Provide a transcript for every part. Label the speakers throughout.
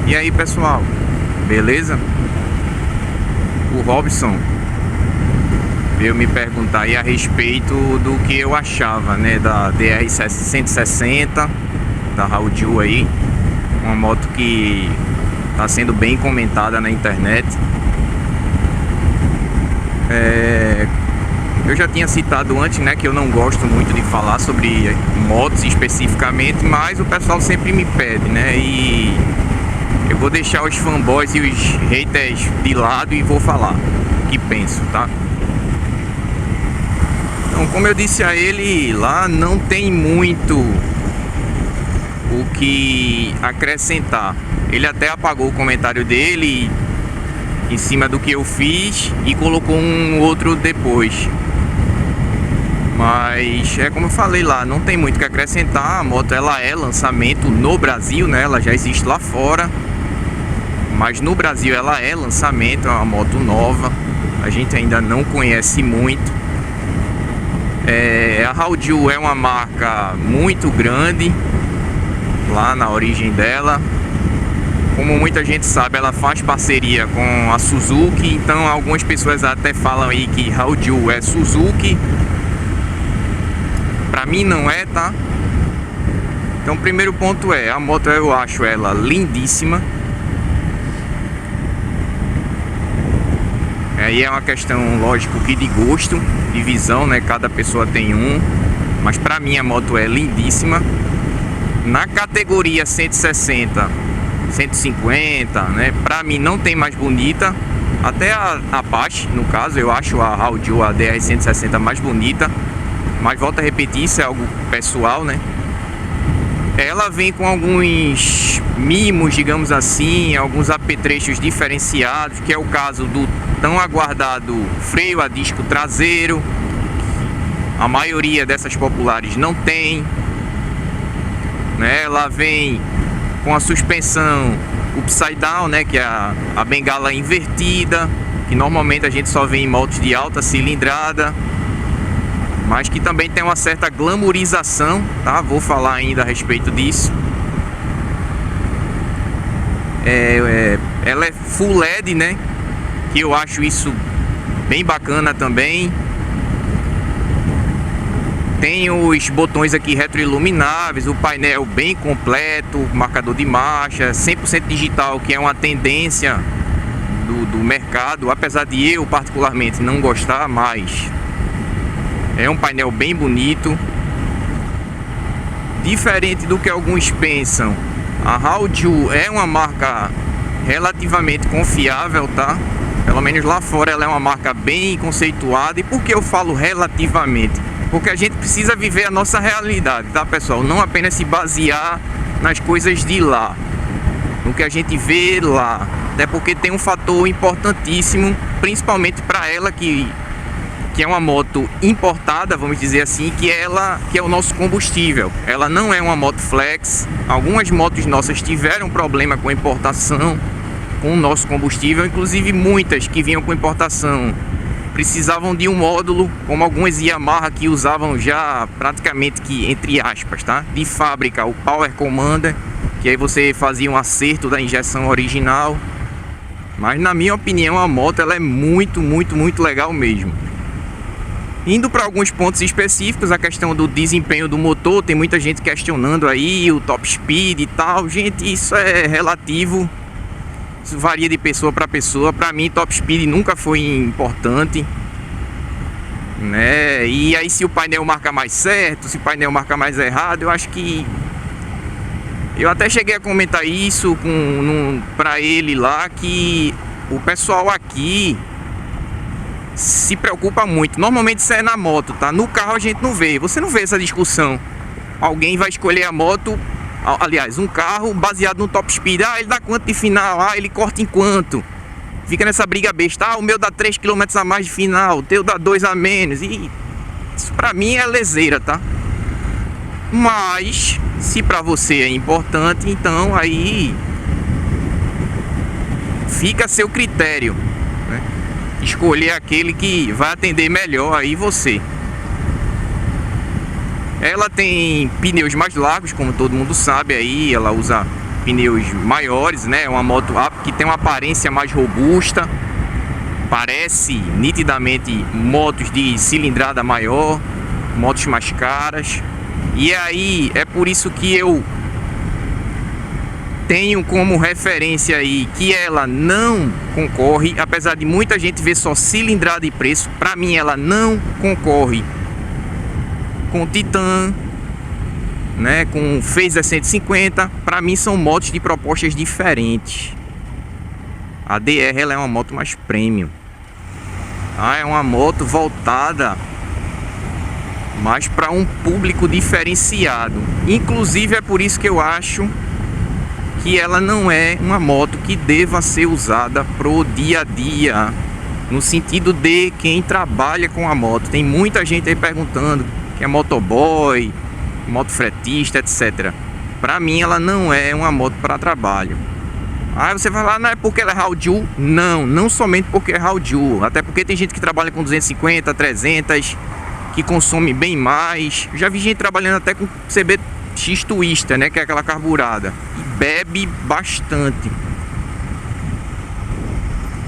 Speaker 1: E aí pessoal, beleza? O Robson veio me perguntar aí a respeito do que eu achava, né, da DR-160 da Hauju aí, uma moto que está sendo bem comentada na internet. Eu já tinha citado antes, né, que eu não gosto muito de falar sobre motos especificamente, mas o pessoal sempre me pede, né, e eu vou deixar os fanboys e os haters de lado e vou falar o que penso, tá? Então, como eu disse a ele lá, não tem muito o que acrescentar. Ele até apagou o comentário dele em cima do que eu fiz e colocou um outro depois. Mas é como eu falei lá, não tem muito o que acrescentar. A moto ela é lançamento no Brasil, né? Ela já existe lá fora, mas no Brasil ela é lançamento, é uma moto nova. A gente ainda não conhece muito. A Hauju é uma marca muito grande lá na origem dela. Como muita gente sabe, ela faz parceria com a Suzuki. Então algumas pessoas até falam aí que Hauju é Suzuki. Pra mim não é, tá? Então o primeiro ponto é, a moto eu acho ela lindíssima. Aí é uma questão, lógico, que de gosto, de visão, né? Cada pessoa tem um. Mas pra mim a moto é lindíssima. Na categoria 160, 150, né? Pra mim não tem mais bonita. Até a Apache, no caso, eu acho a Hauju, a DR-160 mais bonita. Mas volto a repetir, isso é algo pessoal, né? Ela vem com alguns mimos, digamos assim, alguns apetrechos diferenciados, que é o caso do tão aguardado freio a disco traseiro. A maioria dessas populares não tem, né? Ela vem com a suspensão upside down, né? Que é a bengala invertida, que normalmente a gente só vê em motos de alta cilindrada, mas que também tem uma certa glamourização, tá? Vou falar ainda a respeito disso. Ela é full LED, né? Que eu acho isso bem bacana também. Tem os botões aqui retroilumináveis, o painel bem completo, marcador de marcha, 100% digital, que é uma tendência do mercado, apesar de eu particularmente não gostar, mas é um painel bem bonito. Diferente do que alguns pensam, a Hauju é uma marca relativamente confiável, tá? Pelo menos lá fora ela é uma marca bem conceituada. E por que eu falo relativamente? Porque a gente precisa viver a nossa realidade, tá, pessoal? Não apenas se basear nas coisas de lá, no que a gente vê lá. Até porque tem um fator importantíssimo, principalmente para ela que é uma moto importada, vamos dizer assim, que é o nosso combustível. Ela não é uma moto flex. Algumas motos nossas tiveram problema com a importação, com o nosso combustível, inclusive muitas que vinham com importação precisavam de um módulo, como algumas Yamaha que usavam já praticamente que, entre aspas, tá? De fábrica, o Power Commander, que aí você fazia um acerto da injeção original. Mas na minha opinião a moto ela é muito, muito, muito legal mesmo. Indo para alguns pontos específicos, a questão do desempenho do motor, tem muita gente questionando aí o top speed e tal. Gente, isso é relativo, isso varia de pessoa para pessoa. Para mim, top speed nunca foi importante, né? E aí, se o painel marca mais certo, se o painel marca mais errado, eu acho que... Eu até cheguei a comentar isso para ele lá, que o pessoal aqui se preocupa muito. Normalmente isso é na moto, tá? No carro a gente não vê. Você não vê essa discussão. Alguém vai escolher a moto, aliás, um carro baseado no top speed. Ah, ele dá quanto de final? Ah, ele corta em quanto? Fica nessa briga besta. Ah, o meu dá 3 km a mais de final, o teu dá 2 a menos. E isso pra mim é leseira, tá? Mas se pra você é importante, então aí fica a seu critério, né? Escolher aquele que vai atender melhor aí você. Ela tem pneus mais largos, como todo mundo sabe aí. Ela usa pneus maiores, né? Uma moto que tem uma aparência mais robusta, parece nitidamente motos de cilindrada maior, motos mais caras. E aí é por isso que eu tenho como referência aí que ela não concorre, apesar de muita gente ver só cilindrada e preço. Para mim ela não concorre com Titan, né, com Phaser 150. Para mim são motos de propostas diferentes. A DR ela é uma moto mais premium, é uma moto voltada mais para um público diferenciado. Inclusive é por isso que eu acho que ela não é uma moto que deva ser usada pro dia a dia, no sentido de quem trabalha com a moto. Tem muita gente aí perguntando que é motoboy, motofretista, etc. Para mim ela não é uma moto para trabalho. Aí você vai lá, não é porque ela é Hauju? Não, não somente porque é Hauju, até porque tem gente que trabalha com 250, 300, que consome bem mais. Já vi gente trabalhando até com CBX Twister, né, que é aquela carburada, e bebe bastante.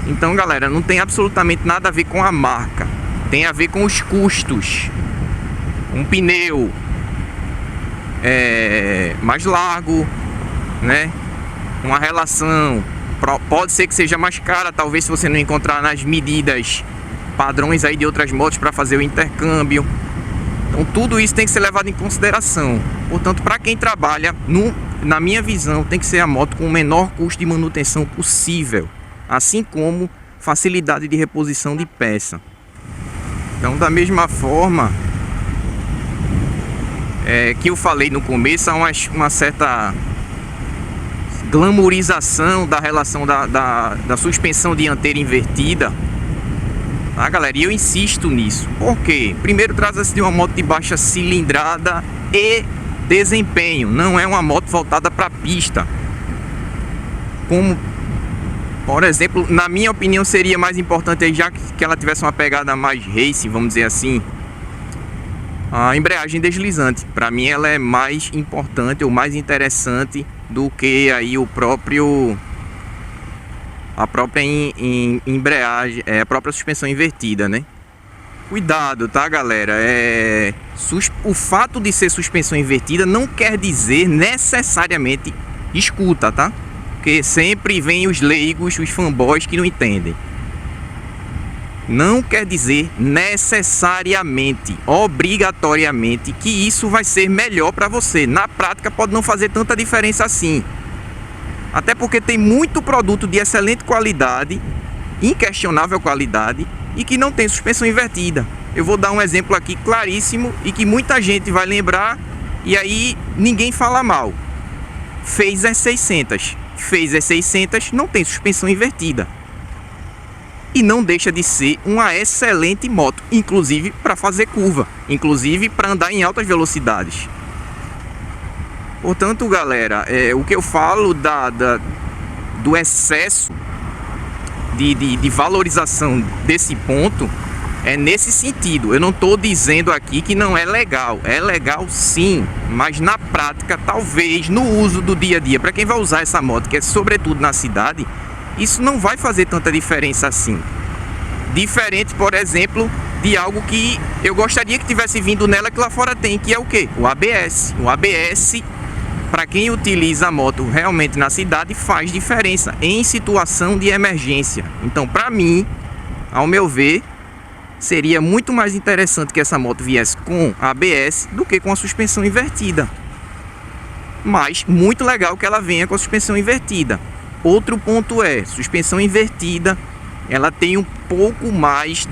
Speaker 1: Então, galera, não tem absolutamente nada a ver com a marca, tem a ver com os custos. Um pneu mais largo, né, uma relação pode ser que seja mais cara, talvez, se você não encontrar nas medidas padrões aí de outras motos para fazer o intercâmbio. Então tudo isso tem que ser levado em consideração. Portanto, para quem trabalha, na minha visão, tem que ser a moto com o menor custo de manutenção possível, assim como facilidade de reposição de peça. Então, da mesma forma que eu falei no começo, há uma certa glamourização da relação da suspensão dianteira invertida, tá, galera? E eu insisto nisso. Por quê? Primeiro, trata-se de uma moto de baixa cilindrada e desempenho, não é uma moto voltada para pista. Como, por exemplo, na minha opinião, seria mais importante, já que ela tivesse uma pegada mais racing, vamos dizer assim, a embreagem deslizante. Para mim ela é mais importante ou mais interessante do que aí a própria embreagem, a própria suspensão invertida, né? Cuidado, tá, galera? O fato de ser suspensão invertida não quer dizer necessariamente escuta, tá? Porque sempre vem os leigos, os fanboys que não entendem. Não quer dizer necessariamente, obrigatoriamente, que isso vai ser melhor para você. Na prática pode não fazer tanta diferença assim. Até porque tem muito produto de excelente qualidade, inquestionável qualidade, e que não tem suspensão invertida. Eu vou dar um exemplo aqui claríssimo e que muita gente vai lembrar e aí ninguém fala mal. Phaser 600. Phaser 600 não tem suspensão invertida. E não deixa de ser uma excelente moto, inclusive para fazer curva, inclusive para andar em altas velocidades. Portanto, galera, o que eu falo do excesso de valorização desse ponto é nesse sentido. Eu não estou dizendo aqui que não é legal sim, mas na prática, talvez no uso do dia a dia, para quem vai usar essa moto, que é sobretudo na cidade, isso não vai fazer tanta diferença assim. Diferente, por exemplo, de algo que eu gostaria que tivesse vindo nela, que lá fora tem, que é o quê? O ABS. O ABS, para quem utiliza a moto realmente na cidade, faz diferença em situação de emergência. Então, para mim, ao meu ver, seria muito mais interessante que essa moto viesse com ABS do que com a suspensão invertida. Mas muito legal que ela venha com a suspensão invertida. Outro ponto é, suspensão invertida, ela tem um pouco mais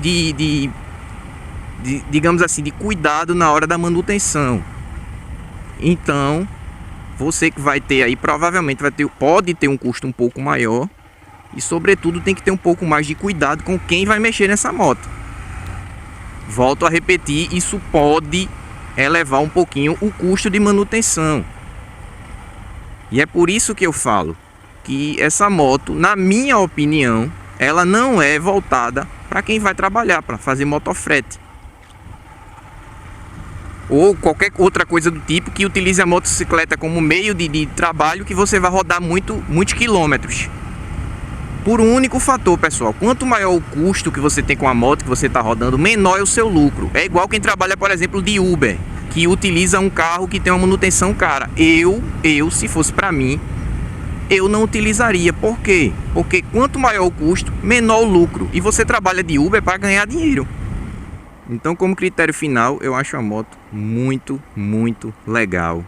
Speaker 1: digamos assim, de cuidado na hora da manutenção. Então, você que vai ter aí, provavelmente pode ter um custo um pouco maior e, sobretudo, tem que ter um pouco mais de cuidado com quem vai mexer nessa moto. Volto a repetir, isso pode elevar um pouquinho o custo de manutenção. E é por isso que eu falo que essa moto, na minha opinião, ela não é voltada para quem vai trabalhar, para fazer motofrete. ou qualquer outra coisa do tipo que utilize a motocicleta como meio de trabalho, que você vai rodar muitos quilômetros. Por um único fator, pessoal: quanto maior o custo que você tem com a moto que você está rodando, menor é o seu lucro. É igual quem trabalha, por exemplo, de Uber, que utiliza um carro que tem uma manutenção cara. Se fosse para mim, eu não utilizaria. Por quê? Porque quanto maior o custo, menor o lucro. E você trabalha de Uber para ganhar dinheiro. Então, como critério final, eu acho a moto muito legal.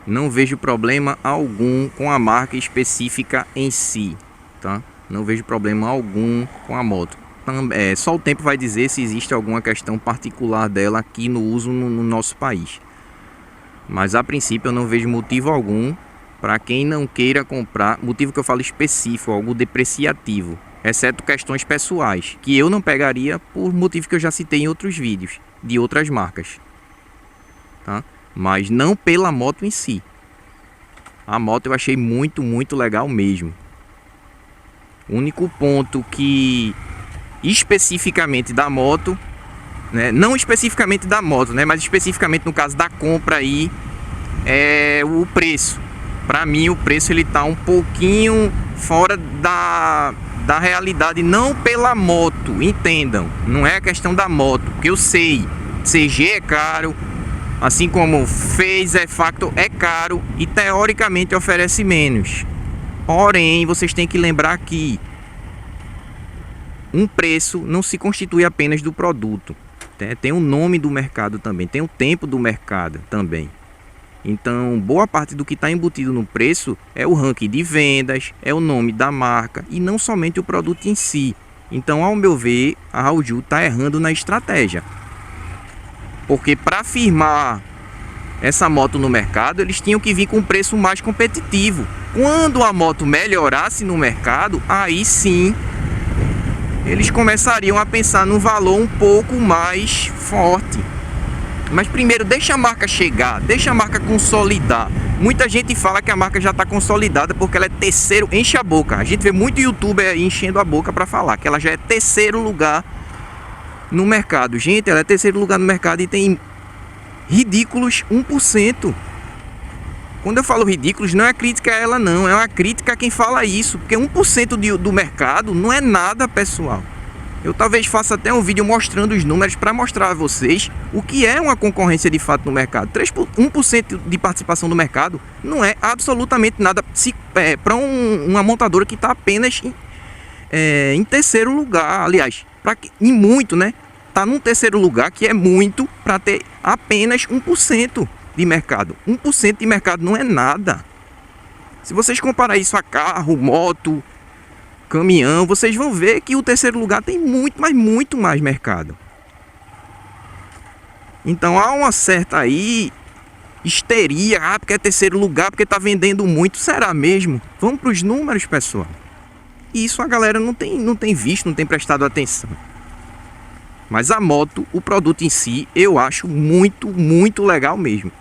Speaker 1: Não vejo problema algum com a marca específica em si, tá? Não vejo problema algum com a moto. Só o tempo vai dizer se existe alguma questão particular dela aqui no uso no nosso país. Mas a princípio eu não vejo motivo algum para quem não queira comprar. Motivo que eu falo específico, algo depreciativo, exceto questões pessoais, que eu não pegaria por motivo que eu já citei em outros vídeos de outras marcas, tá? Mas não pela moto em si. A moto eu achei muito legal mesmo. O único ponto que especificamente da moto, né, não especificamente da moto, né, mas especificamente no caso da compra aí, é o preço. Para mim o preço ele tá um pouquinho fora da realidade, não pela moto, entendam, não é a questão da moto, porque eu sei, CG é caro, assim como Phaser Factor é caro e teoricamente oferece menos. Porém, vocês têm que lembrar que um preço não se constitui apenas do produto, tem o nome do mercado também, tem o tempo do mercado também. Então, boa parte do que está embutido no preço é o ranking de vendas, é o nome da marca e não somente o produto em si. Então, ao meu ver, a Hauju está errando na estratégia. Porque para firmar essa moto no mercado, eles tinham que vir com um preço mais competitivo. Quando a moto melhorasse no mercado, aí sim eles começariam a pensar num valor um pouco mais forte. Mas primeiro deixa a marca chegar, deixa a marca consolidar. Muita gente fala que a marca já está consolidada porque ela é terceiro, enche a boca. A gente vê muito youtuber aí enchendo a boca para falar que ela já é terceiro lugar no mercado. Gente, ela é terceiro lugar no mercado e tem ridículos 1%. Quando eu falo ridículos, não é crítica a ela não, é uma crítica a quem fala isso. Porque 1% do mercado não é nada, pessoal. Eu talvez faça até um vídeo mostrando os números para mostrar a vocês o que é uma concorrência de fato no mercado. 1% de participação do mercado não é absolutamente nada para uma montadora que está apenas em terceiro lugar. Aliás, em muito, né? Está num terceiro lugar, que é muito, para ter apenas 1% de mercado. 1% de mercado não é nada. Se vocês comparar isso a carro, moto, caminhão, vocês vão ver que o terceiro lugar tem muito mais mercado. Então há uma certa aí histeria, porque é terceiro lugar, porque tá vendendo muito. Será mesmo? Vamos para os números, pessoal. E isso a galera não tem visto, não tem prestado atenção. Mas a moto, o produto em si, eu acho muito legal mesmo.